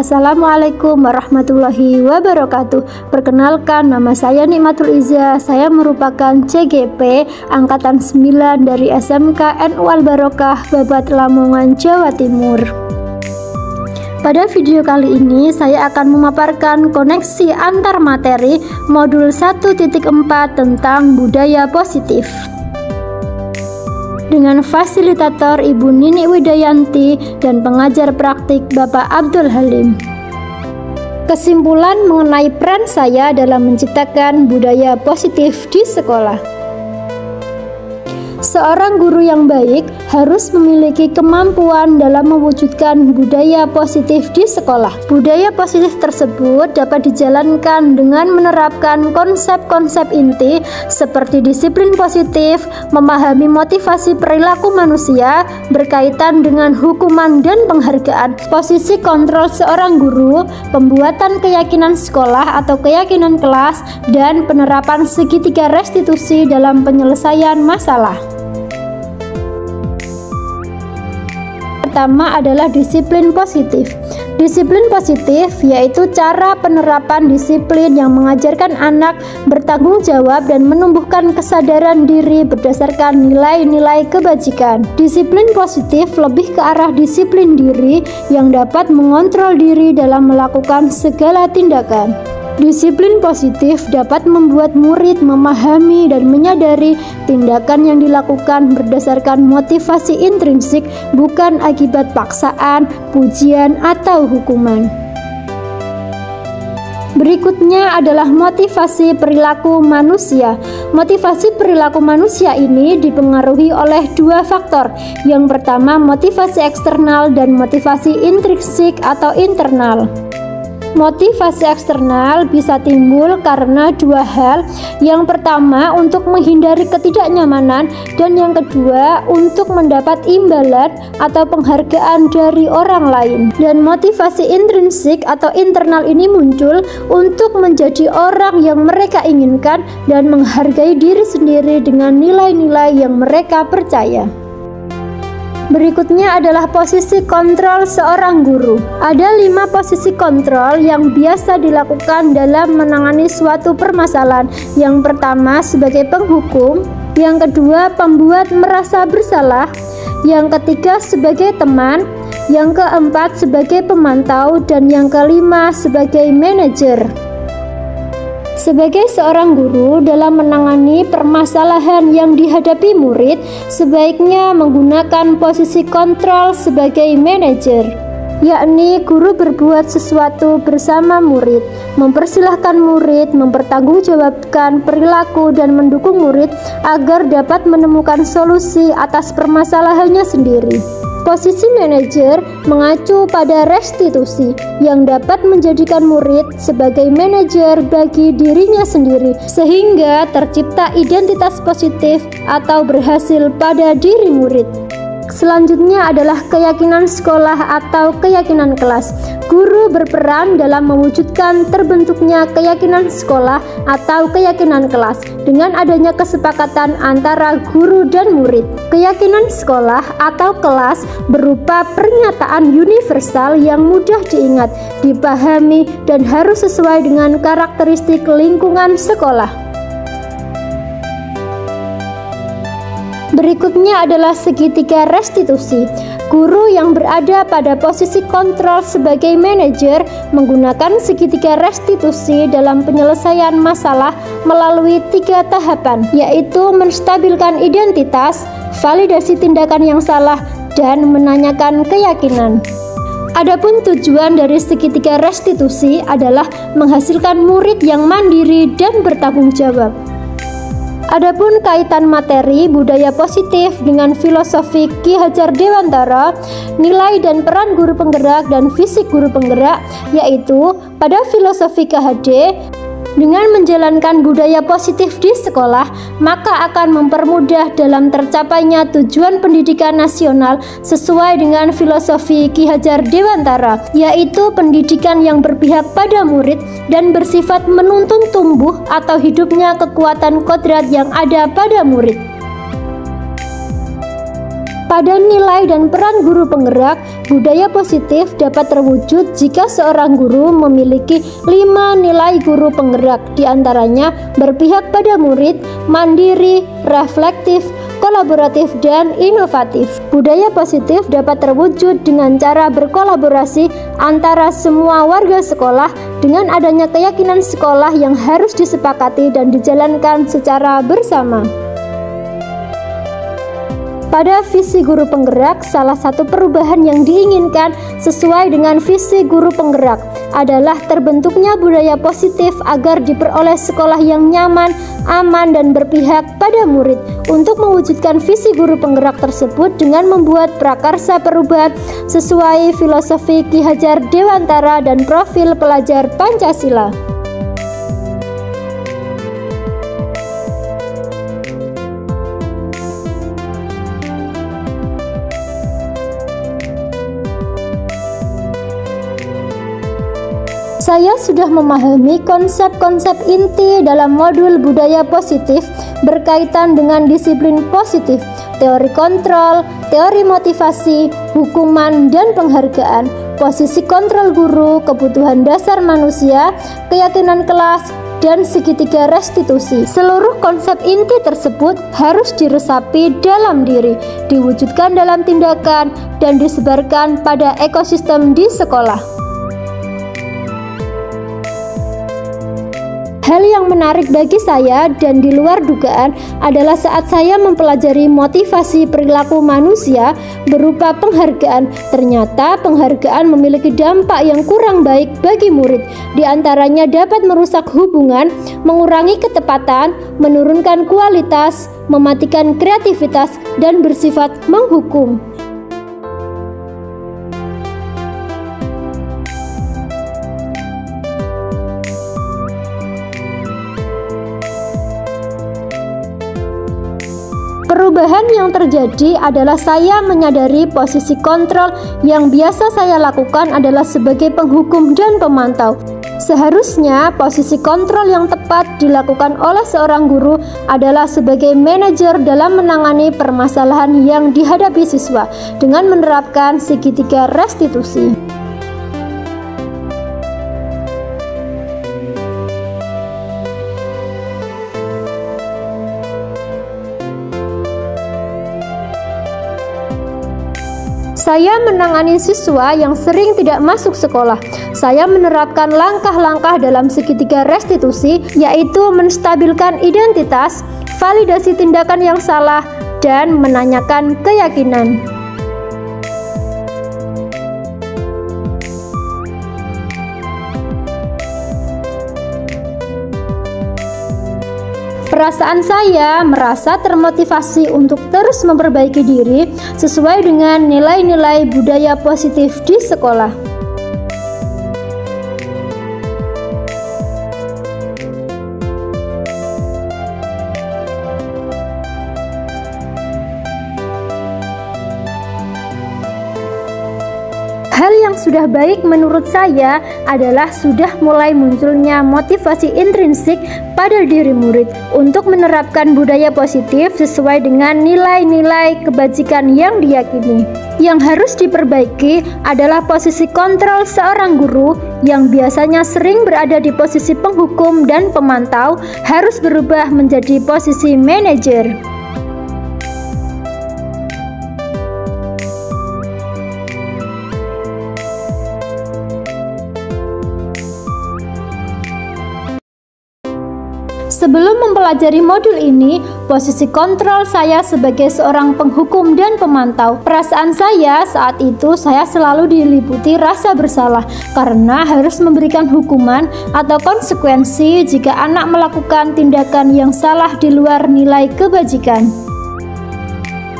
Assalamualaikum warahmatullahi wabarakatuh. Perkenalkan, nama saya Nikmatul Izzah. Saya merupakan CGP Angkatan 9 dari SMK NU Al Barokah Babat Lamongan, Jawa Timur. Pada video kali ini saya akan memaparkan koneksi antar materi modul 1.4 tentang budaya positif dengan fasilitator Ibu Nini Widayanti dan pengajar praktik Bapak Abdul Halim. Kesimpulan mengenai peran saya dalam menciptakan budaya positif di sekolah. Seorang guru yang baik harus memiliki kemampuan dalam mewujudkan budaya positif di sekolah. Budaya positif tersebut dapat dijalankan dengan menerapkan konsep-konsep inti seperti disiplin positif, memahami motivasi perilaku manusia berkaitan dengan hukuman dan penghargaan, posisi kontrol seorang guru, pembuatan keyakinan sekolah atau keyakinan kelas, dan penerapan segitiga restitusi dalam penyelesaian masalah. Pertama adalah disiplin positif. Disiplin positif yaitu cara penerapan disiplin yang mengajarkan anak bertanggung jawab dan menumbuhkan kesadaran diri berdasarkan nilai-nilai kebajikan. Disiplin positif lebih ke arah disiplin diri yang dapat mengontrol diri dalam melakukan segala tindakan. Disiplin positif dapat membuat murid memahami dan menyadari tindakan yang dilakukan berdasarkan motivasi intrinsik, bukan akibat paksaan, pujian, atau hukuman. Berikutnya adalah motivasi perilaku manusia. Motivasi perilaku manusia ini dipengaruhi oleh dua faktor. Yang pertama, motivasi eksternal dan motivasi intrinsik atau internal. Motivasi eksternal bisa timbul karena dua hal. Yang pertama, untuk menghindari ketidaknyamanan, dan yang kedua, untuk mendapat imbalan atau penghargaan dari orang lain. Dan motivasi intrinsik atau internal ini muncul untuk menjadi orang yang mereka inginkan dan menghargai diri sendiri dengan nilai-nilai yang mereka percaya. Berikutnya adalah posisi kontrol seorang guru. Ada 5 posisi kontrol yang biasa dilakukan dalam menangani suatu permasalahan. Yang pertama sebagai penghukum, yang kedua pembuat merasa bersalah, yang ketiga sebagai teman, yang keempat sebagai pemantau, dan yang kelima sebagai manajer. Sebagai seorang guru dalam menangani permasalahan yang dihadapi murid, sebaiknya menggunakan posisi kontrol sebagai manajer, yakni guru berbuat sesuatu bersama murid, mempersilahkan murid, mempertanggungjawabkan perilaku dan mendukung murid agar dapat menemukan solusi atas permasalahannya sendiri. Posisi manajer mengacu pada restitusi yang dapat menjadikan murid sebagai manajer bagi dirinya sendiri sehingga tercipta identitas positif atau berhasil pada diri murid. Selanjutnya adalah keyakinan sekolah atau keyakinan kelas. Guru berperan dalam mewujudkan terbentuknya keyakinan sekolah atau keyakinan kelas dengan adanya kesepakatan antara guru dan murid. Keyakinan sekolah atau kelas berupa pernyataan universal yang mudah diingat, dipahami, dan harus sesuai dengan karakteristik lingkungan sekolah. Berikutnya adalah segitiga restitusi. Guru yang berada pada posisi kontrol sebagai manajer menggunakan segitiga restitusi dalam penyelesaian masalah melalui 3 tahapan, yaitu menstabilkan identitas, validasi tindakan yang salah, dan menanyakan keyakinan. Adapun tujuan dari segitiga restitusi adalah menghasilkan murid yang mandiri dan bertanggung jawab. Adapun kaitan materi budaya positif dengan filosofi Ki Hajar Dewantara, nilai dan peran guru penggerak dan fisik guru penggerak, yaitu pada filosofi KHD, dengan menjalankan budaya positif di sekolah, maka akan mempermudah dalam tercapainya tujuan pendidikan nasional sesuai dengan filosofi Ki Hajar Dewantara, yaitu pendidikan yang berpihak pada murid dan bersifat menuntun tumbuh atau hidupnya kekuatan kodrat yang ada pada murid. Pada nilai dan peran guru penggerak, Budaya positif dapat terwujud jika seorang guru memiliki 5 nilai guru penggerak, diantaranya berpihak pada murid, mandiri, reflektif, kolaboratif, dan inovatif. Budaya positif dapat terwujud dengan cara berkolaborasi antara semua warga sekolah dengan adanya keyakinan sekolah yang harus disepakati dan dijalankan secara bersama. Pada visi guru penggerak, salah satu perubahan yang diinginkan sesuai dengan visi guru penggerak adalah terbentuknya budaya positif agar diperoleh sekolah yang nyaman, aman, dan berpihak pada murid. Untuk mewujudkan visi guru penggerak tersebut dengan membuat prakarsa perubahan sesuai filosofi Ki Hajar Dewantara dan profil pelajar Pancasila. Saya sudah memahami konsep-konsep inti dalam modul budaya positif berkaitan dengan disiplin positif, teori kontrol, teori motivasi, hukuman, dan penghargaan, posisi kontrol guru, kebutuhan dasar manusia, keyakinan kelas, dan segitiga restitusi. Seluruh konsep inti tersebut harus diresapi dalam diri, diwujudkan dalam tindakan, dan disebarkan pada ekosistem di sekolah. Hal yang menarik bagi saya dan di luar dugaan adalah saat saya mempelajari motivasi perilaku manusia berupa penghargaan. Ternyata penghargaan memiliki dampak yang kurang baik bagi murid. Di antaranya dapat merusak hubungan, mengurangi ketepatan, menurunkan kualitas, mematikan kreativitas, dan bersifat menghukum. Perubahan yang terjadi adalah saya menyadari posisi kontrol yang biasa saya lakukan adalah sebagai penghukum dan pemantau. Seharusnya posisi kontrol yang tepat dilakukan oleh seorang guru adalah sebagai manajer dalam menangani permasalahan yang dihadapi siswa dengan menerapkan segitiga restitusi. Saya menangani siswa yang sering tidak masuk sekolah. Saya menerapkan langkah-langkah dalam segitiga restitusi, yaitu menstabilkan identitas, validasi tindakan yang salah, dan menanyakan keyakinan. Perasaan saya merasa termotivasi untuk terus memperbaiki diri sesuai dengan nilai-nilai budaya positif di sekolah. Hal yang sudah baik menurut saya adalah sudah mulai munculnya motivasi intrinsik pada diri murid untuk menerapkan budaya positif sesuai dengan nilai-nilai kebajikan yang diyakini. Yang harus diperbaiki adalah posisi kontrol seorang guru yang biasanya sering berada di posisi penghukum dan pemantau harus berubah menjadi posisi manajer. Sebelum mempelajari modul ini, posisi kontrol saya sebagai seorang penghukum dan pemantau. Perasaan saya saat itu saya selalu diliputi rasa bersalah karena harus memberikan hukuman atau konsekuensi jika anak melakukan tindakan yang salah di luar nilai kebajikan.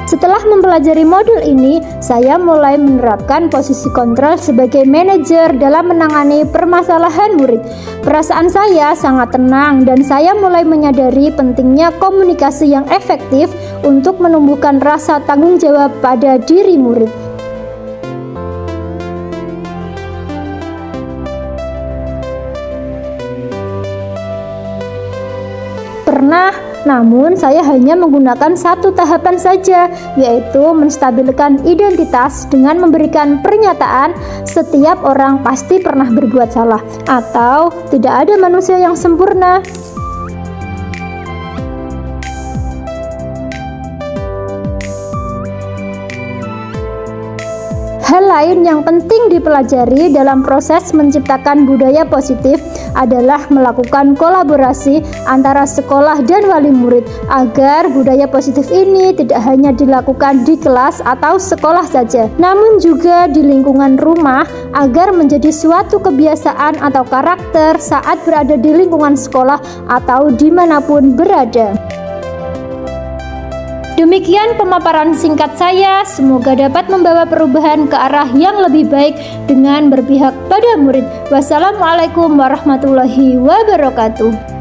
Setelah mempelajari modul ini, saya mulai menerapkan posisi kontrol sebagai manajer dalam menangani permasalahan murid. Perasaan saya sangat tenang dan saya mulai menyadari pentingnya komunikasi yang efektif untuk menumbuhkan rasa tanggung jawab pada diri murid. Pernah namun saya hanya menggunakan satu tahapan saja, yaitu menstabilkan identitas dengan memberikan pernyataan setiap orang pasti pernah berbuat salah atau tidak ada manusia yang sempurna. Hal lain yang penting dipelajari dalam proses menciptakan budaya positif adalah melakukan kolaborasi antara sekolah dan wali murid agar budaya positif ini tidak hanya dilakukan di kelas atau sekolah saja, namun juga di lingkungan rumah agar menjadi suatu kebiasaan atau karakter saat berada di lingkungan sekolah atau dimanapun berada. Demikian pemaparan singkat saya, semoga dapat membawa perubahan ke arah yang lebih baik dengan berpihak pada murid. Wassalamualaikum warahmatullahi wabarakatuh.